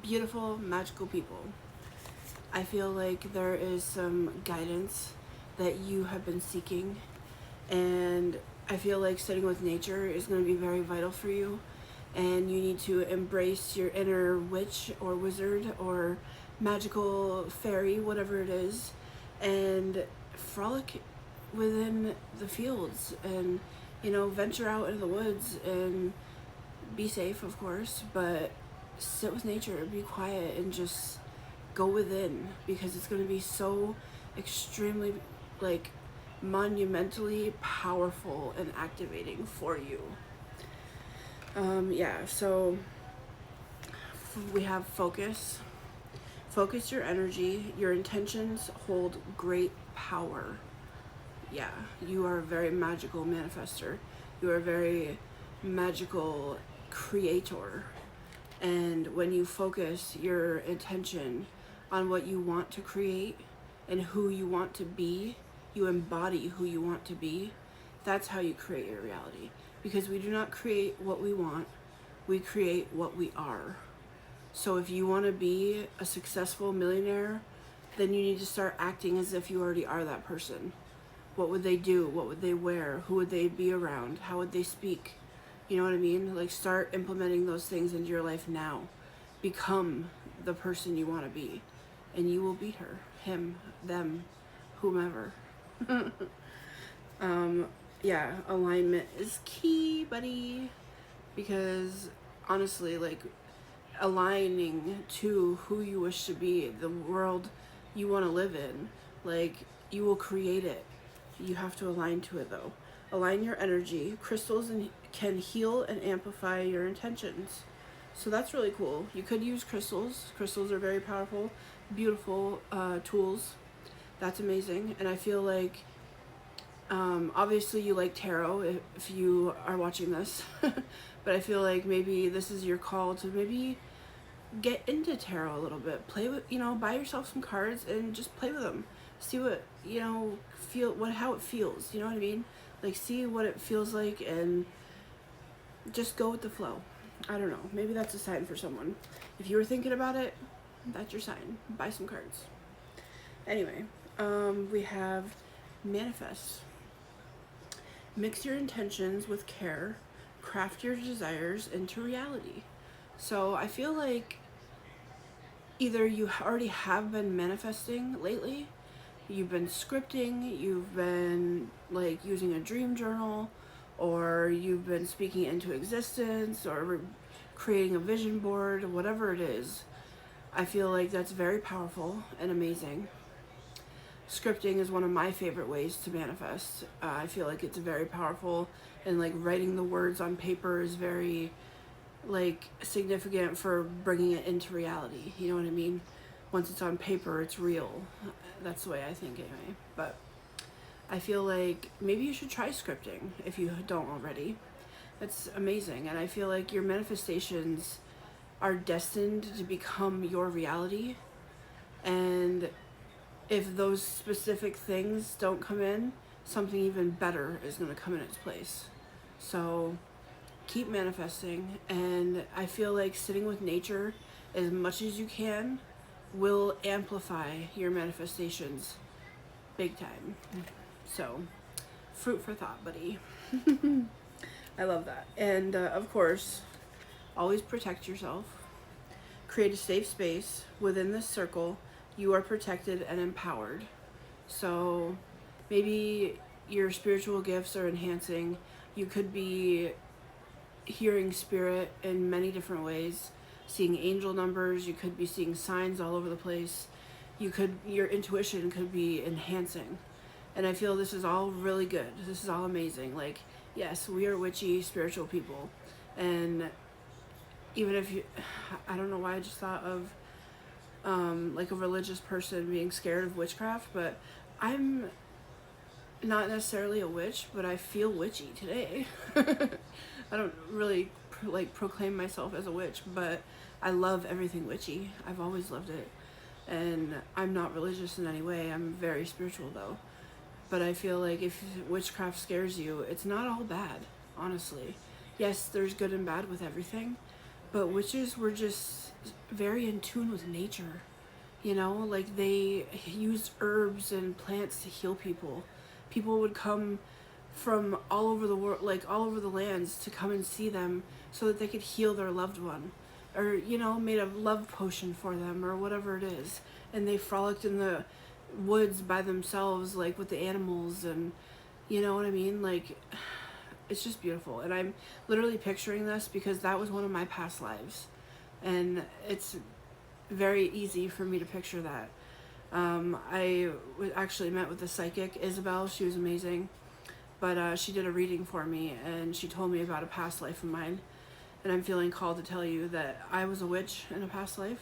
beautiful, magical people. I feel like there is some guidance that you have been seeking, and I feel like sitting with nature is going to be very vital for you, and you need to embrace your inner witch or wizard or magical fairy, whatever it is, and frolic within the fields and, venture out into the woods and be safe, of course, but sit with nature, be quiet, and just go within, because it's going to be so extremely, like, monumentally powerful and activating for you. Yeah, so we have focus. Focus your energy. Your intentions hold great power. Yeah, you are a very magical manifester. You are a very magical creator. And when you focus your intention on what you want to create and who you want to be, you embody who you want to be. That's how you create your reality. Because we do not create what we want, we create what we are. So if you want to be a successful millionaire, then you need to start acting as if you already are that person. What would they do? What would they wear? Who would they be around? How would they speak? You know what I mean? Like, start implementing those things into your life now. Become the person you want to be, and you will beat her, him, them, whomever. Yeah, alignment is key, buddy, because honestly, like, aligning to who you wish to be, the world you want to live in, like, you will create it. You have to align to it, though. Align your energy. Crystals can heal and amplify your intentions. So that's really cool. You could use crystals. Crystals are very powerful, beautiful tools. That's amazing. And I feel like, obviously you like tarot if you are watching this. But I feel like maybe this is your call to maybe get into tarot a little bit. Play with, buy yourself some cards and just play with them. See what, how it feels. You know what I mean? Like, see what it feels like and just go with the flow. I don't know. Maybe that's a sign for someone. If you were thinking about it, that's your sign. Buy some cards. Anyway, we have manifest. Mix your intentions with care. Craft your desires into reality. So I feel like either you already have been manifesting lately, you've been scripting, you've been like using a dream journal, or you've been speaking into existence, or creating a vision board, whatever it is. I feel like that's very powerful and amazing. Scripting is one of my favorite ways to manifest. I feel like it's very powerful, and like writing the words on paper is very like significant for bringing it into reality. You know what I mean? Once it's on paper, it's real. That's the way I think anyway. But I feel like maybe you should try scripting if you don't already. That's amazing. And I feel like your manifestations are destined to become your reality. And if those specific things don't come in, something even better is going to come in its place. So keep manifesting. And I feel like sitting with nature as much as you can will amplify your manifestations big time. So, fruit for thought, buddy. I love that. And of course, always protect yourself. Create a safe space. Within this circle, you are protected and empowered. So maybe your spiritual gifts are enhancing. You could be hearing spirit in many different ways, seeing angel numbers. You could be seeing signs all over the place. Your intuition could be enhancing. And I feel this is all really good. This is all amazing. Like, yes, we are witchy, spiritual people. And even if I don't know why I just thought of like a religious person being scared of witchcraft, but I'm not necessarily a witch, but I feel witchy today. I don't really proclaim myself as a witch, but I love everything witchy. I've always loved it. And I'm not religious in any way. I'm very spiritual though. But I feel like if witchcraft scares you, it's not all bad, honestly. Yes, there's good and bad with everything, but witches were just very in tune with nature. You know, like they used herbs and plants to heal people. People would come from all over the world, like all over the lands, to come and see them so that they could heal their loved one, or you know, made a love potion for them or whatever it is. And they frolicked in the woods by themselves, like with the animals, and you know what I mean? Like, it's just beautiful. And I'm literally picturing this because that was one of my past lives, and it's very easy for me to picture that. I actually met with the psychic Isabel. She was amazing, but she did a reading for me, and she told me about a past life of mine. And I'm feeling called to tell you that I was a witch in a past life,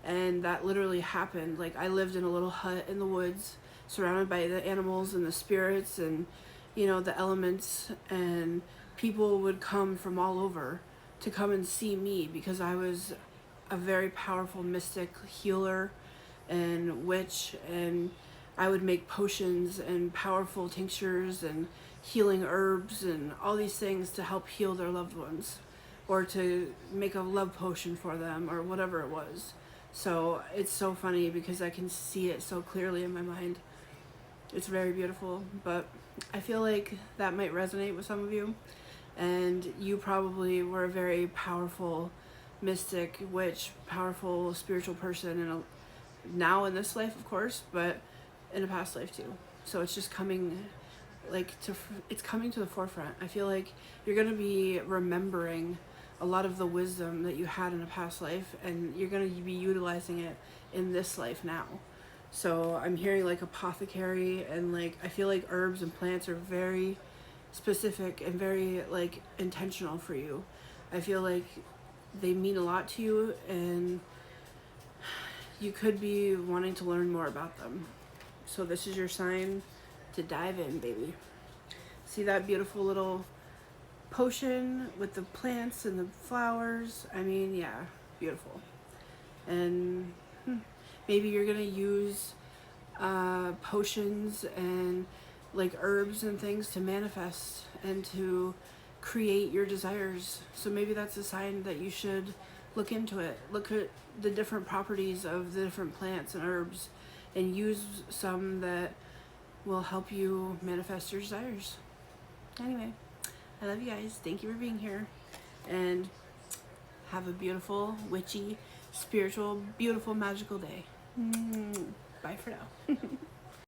and that literally happened. Like, I lived in a little hut in the woods, surrounded by the animals and the spirits and, you know, the elements, and people would come from all over to come and see me because I was a very powerful mystic healer and witch, and I would make potions and powerful tinctures and healing herbs and all these things to help heal their loved ones, or to make a love potion for them, or whatever it was. So it's so funny because I can see it so clearly in my mind. It's very beautiful, but I feel like that might resonate with some of you, and you probably were a very powerful mystic witch, powerful spiritual person, now in this life, of course, but in a past life too. So it's just coming, it's coming to the forefront. I feel like you're gonna be remembering a lot of the wisdom that you had in a past life, and you're gonna be utilizing it in this life now. So I'm hearing like apothecary, and like I feel like herbs and plants are very specific and very like intentional for you. I feel like they mean a lot to you, and you could be wanting to learn more about them. So this is your sign to dive in, baby. See that beautiful little potion with the plants and the flowers? I mean, yeah, beautiful. And maybe you're gonna use potions and like herbs and things to manifest and to create your desires. So maybe that's a sign that you should look into it. Look at the different properties of the different plants and herbs, and use some that will help you manifest your desires. Anyway, I love you guys. Thank you for being here, and have a beautiful, witchy, spiritual, beautiful, magical day. Bye for now.